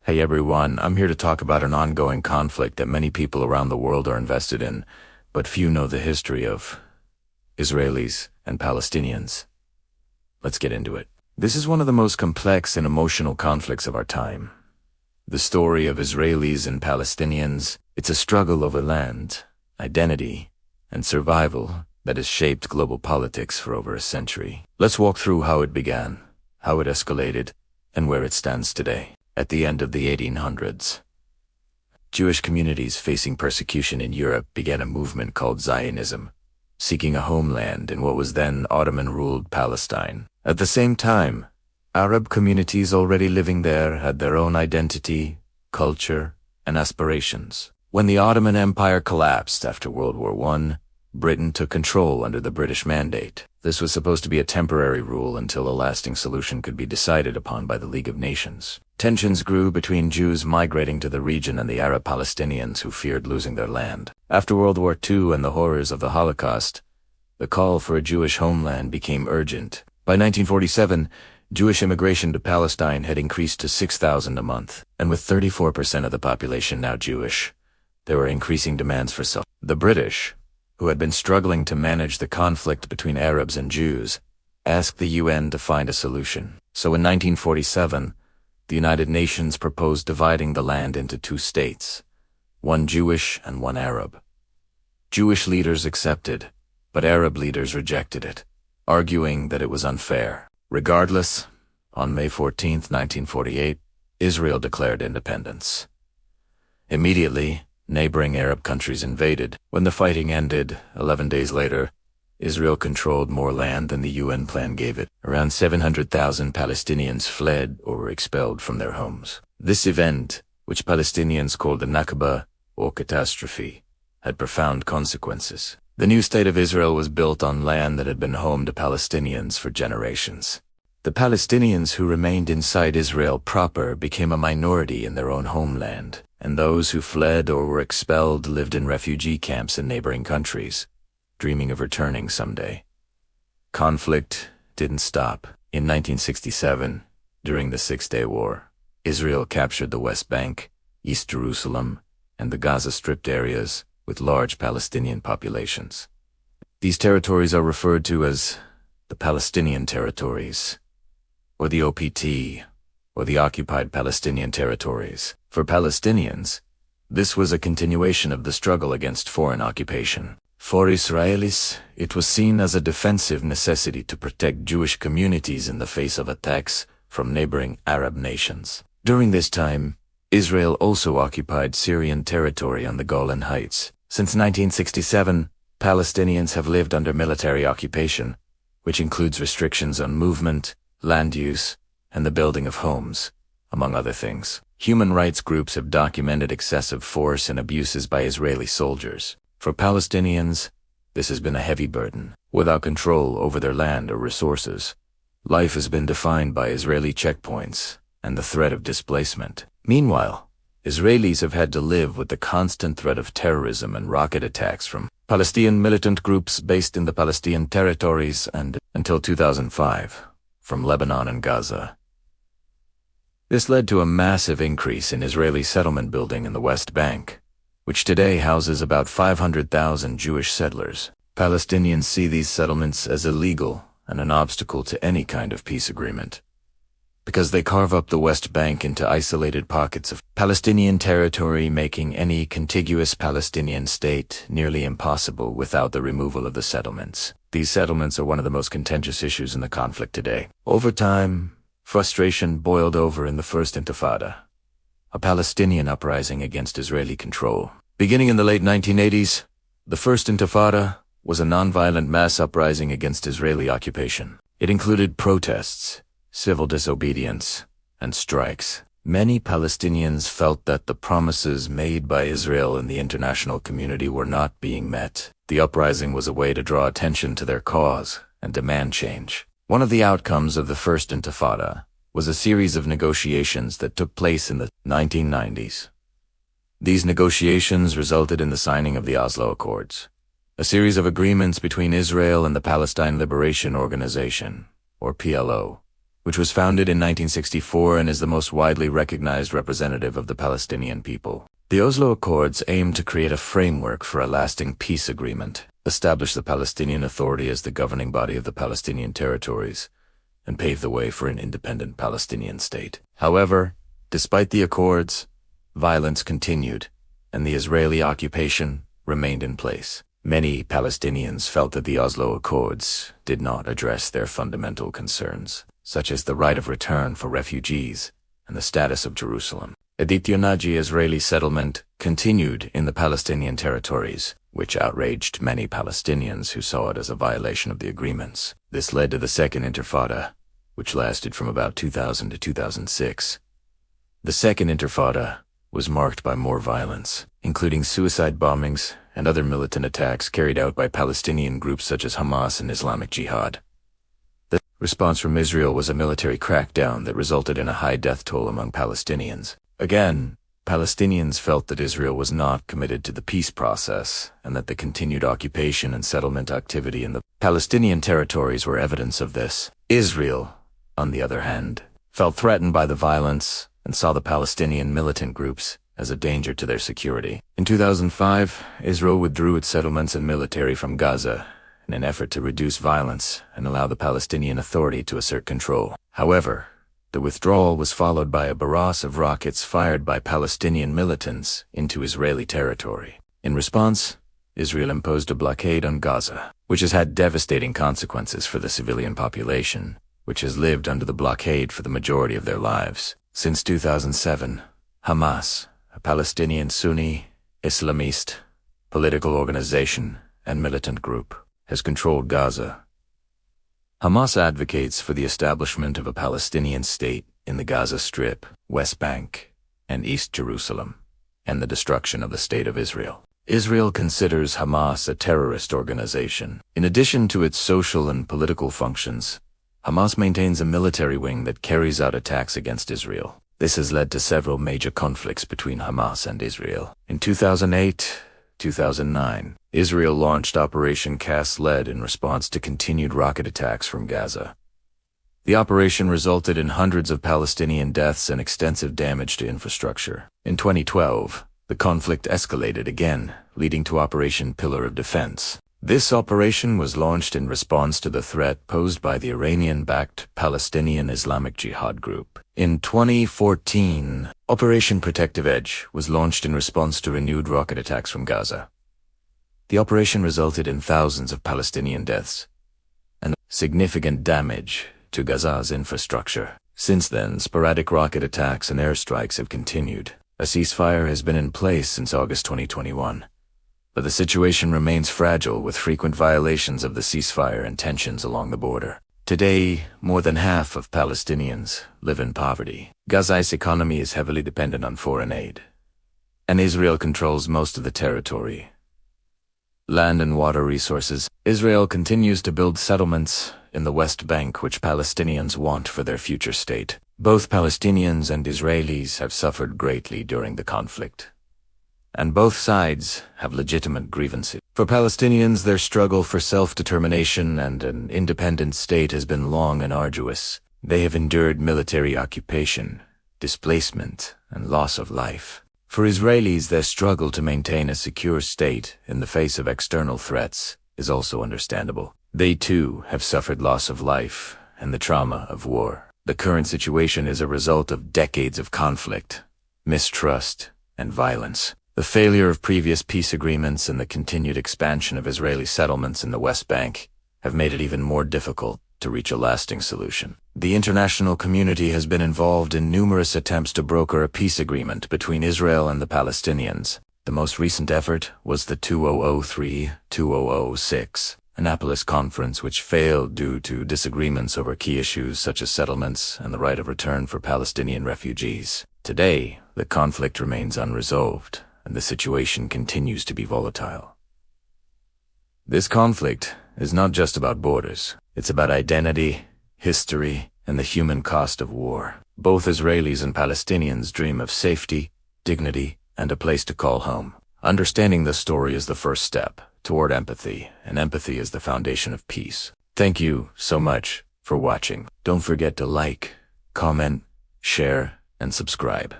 Hey everyone, I'm here to talk about an ongoing conflict that many people around the world are invested in, but few know the history of Israelis and Palestinians. Let's get into it. This is one of the most complex and emotional conflicts of our time. The story of Israelis and Palestinians, it's a struggle over land, identity, and survival that has shaped global politics for over a century. Let's walk through how it began, how it escalated, and where it stands today. At the end of the 1800s, Jewish communities facing persecution in Europe began a movement called Zionism, seeking a homeland in what was then Ottoman-ruled Palestine. At the same time, Arab communities already living there had their own identity, culture, and aspirations. When the Ottoman Empire collapsed after World War I, Britain took control under the British Mandate. This was supposed to be a temporary rule until a lasting solution could be decided upon by the League of Nations. Tensions grew between Jews migrating to the region and the Arab Palestinians who feared losing their land. After World War II and the horrors of the Holocaust, the call for a Jewish homeland became urgent. By 1947, Jewish immigration to Palestine had increased to 6,000 a month, and with 34% of the population now Jewish, there were increasing demands for self. The British, who had been struggling to manage the conflict between Arabs and Jews, asked the UN to find a solution. So in 1947, the United Nations proposed dividing the land into two states, one Jewish and one Arab. Jewish leaders accepted, but Arab leaders rejected it, arguing that it was unfair. Regardless, on May 14, 1948, Israel declared independence. Immediately, neighboring Arab countries invaded. When the fighting ended, 11 days later, Israel controlled more land than the UN plan gave it. Around 700,000 Palestinians fled or were expelled from their homes. This event, which Palestinians called the Nakba, or catastrophe, had profound consequences. The new state of Israel was built on land that had been home to Palestinians for generations. The Palestinians who remained inside Israel proper became a minority in their own homeland, and those who fled or were expelled lived in refugee camps in neighboring countries, dreaming of returning someday. Conflict didn't stop. In 1967, during the Six-Day War, Israel captured the West Bank, East Jerusalem, and the Gaza Strip areas with large Palestinian populations. These territories are referred to as the Palestinian territories, or the OPT, or the Occupied Palestinian Territories. For Palestinians, this was a continuation of the struggle against foreign occupation. For Israelis, it was seen as a defensive necessity to protect Jewish communities in the face of attacks from neighboring Arab nations. During this time, Israel also occupied Syrian territory on the Golan Heights. Since 1967, Palestinians have lived under military occupation, which includes restrictions on movement, land use, and the building of homes, among other things. Human rights groups have documented excessive force and abuses by Israeli soldiers. For Palestinians, this has been a heavy burden. Without control over their land or resources, life has been defined by Israeli checkpoints and the threat of displacement. Meanwhile, Israelis have had to live with the constant threat of terrorism and rocket attacks from Palestinian militant groups based in the Palestinian territories and, until 2005, from Lebanon and Gaza. This led to a massive increase in Israeli settlement building in the West Bank, which today houses about 500,000 Jewish settlers. Palestinians see these settlements as illegal and an obstacle to any kind of peace agreement, because they carve up the West Bank into isolated pockets of Palestinian territory, making any contiguous Palestinian state nearly impossible without the removal of the settlements. These settlements are one of the most contentious issues in the conflict today. Over time, frustration boiled over in the First Intifada, a Palestinian uprising against Israeli control. Beginning in the late 1980s, the First Intifada was a nonviolent mass uprising against Israeli occupation. It included protests, civil disobedience, and strikes. Many Palestinians felt that the promises made by Israel and the international community were not being met. The uprising was a way to draw attention to their cause and demand change. One of the outcomes of the First Intifada was a series of negotiations that took place in the 1990s. These negotiations resulted in the signing of the Oslo Accords, a series of agreements between Israel and the Palestine Liberation Organization, or PLO, which was founded in 1964 and is the most widely recognized representative of the Palestinian people. The Oslo Accords aim to create a framework for a lasting peace agreement, establish the Palestinian Authority as the governing body of the Palestinian territories, and pave the way for an independent Palestinian state. However, despite the accords, violence continued, and the Israeli occupation remained in place. Many Palestinians felt that the Oslo Accords did not address their fundamental concerns, such as the right of return for refugees and the status of Jerusalem. Editionagi Israeli settlement continued in the Palestinian territories, which outraged many Palestinians who saw it as a violation of the agreements. This led to the Second Intifada, which lasted from about 2000 to 2006. The Second Intifada was marked by more violence, including suicide bombings and other militant attacks carried out by Palestinian groups such as Hamas and Islamic Jihad. The response from Israel was a military crackdown that resulted in a high death toll among Palestinians. Again, Palestinians felt that Israel was not committed to the peace process and that the continued occupation and settlement activity in the Palestinian territories were evidence of this. Israel, on the other hand, felt threatened by the violence and saw the Palestinian militant groups as a danger to their security. In 2005, Israel withdrew its settlements and military from Gaza in an effort to reduce violence and allow the Palestinian Authority to assert control. However, the withdrawal was followed by a barrage of rockets fired by Palestinian militants into Israeli territory. In response, Israel imposed a blockade on Gaza, which has had devastating consequences for the civilian population, which has lived under the blockade for the majority of their lives. Since 2007, Hamas, a Palestinian Sunni Islamist political organization and militant group, has controlled Gaza. Hamas advocates for the establishment of a Palestinian state in the Gaza Strip, West Bank, and East Jerusalem, and the destruction of the State of Israel. Israel considers Hamas a terrorist organization. In addition to its social and political functions, Hamas maintains a military wing that carries out attacks against Israel. This has led to several major conflicts between Hamas and Israel. In 2008-2009, Israel launched Operation Cast Lead in response to continued rocket attacks from Gaza. The operation resulted in hundreds of Palestinian deaths and extensive damage to infrastructure. In 2012, the conflict escalated again, leading to Operation Pillar of Defense. This operation was launched in response to the threat posed by the Iranian-backed Palestinian Islamic Jihad group. In 2014, Operation Protective Edge was launched in response to renewed rocket attacks from Gaza. The operation resulted in thousands of Palestinian deaths and significant damage to Gaza's infrastructure. Since then, sporadic rocket attacks and airstrikes have continued. A ceasefire has been in place since August 2021. But the situation remains fragile with frequent violations of the ceasefire and tensions along the border. Today, more than half of Palestinians live in poverty. Gaza's economy is heavily dependent on foreign aid, and Israel controls most of the territory. Land and water resources. Israel continues to build settlements in the West Bank which Palestinians want for their future state. Both Palestinians and Israelis have suffered greatly during the conflict, and both sides have legitimate grievances. For Palestinians, their struggle for self-determination and an independent state has been long and arduous. They have endured military occupation, displacement, and loss of life. For Israelis, their struggle to maintain a secure state in the face of external threats is also understandable. They too have suffered loss of life and the trauma of war. The current situation is a result of decades of conflict, mistrust, and violence. The failure of previous peace agreements and the continued expansion of Israeli settlements in the West Bank have made it even more difficult to reach a lasting solution. The international community has been involved in numerous attempts to broker a peace agreement between Israel and the Palestinians. The most recent effort was the 2003-2006 Annapolis Conference, which failed due to disagreements over key issues such as settlements and the right of return for Palestinian refugees. Today, the conflict remains unresolved, and the situation continues to be volatile. This conflict is not just about borders. It's about identity, history, and the human cost of war. Both Israelis and Palestinians dream of safety, dignity, and a place to call home. Understanding the story is the first step toward empathy, and empathy is the foundation of peace. Thank you so much for watching. Don't forget to like, comment, share, and subscribe.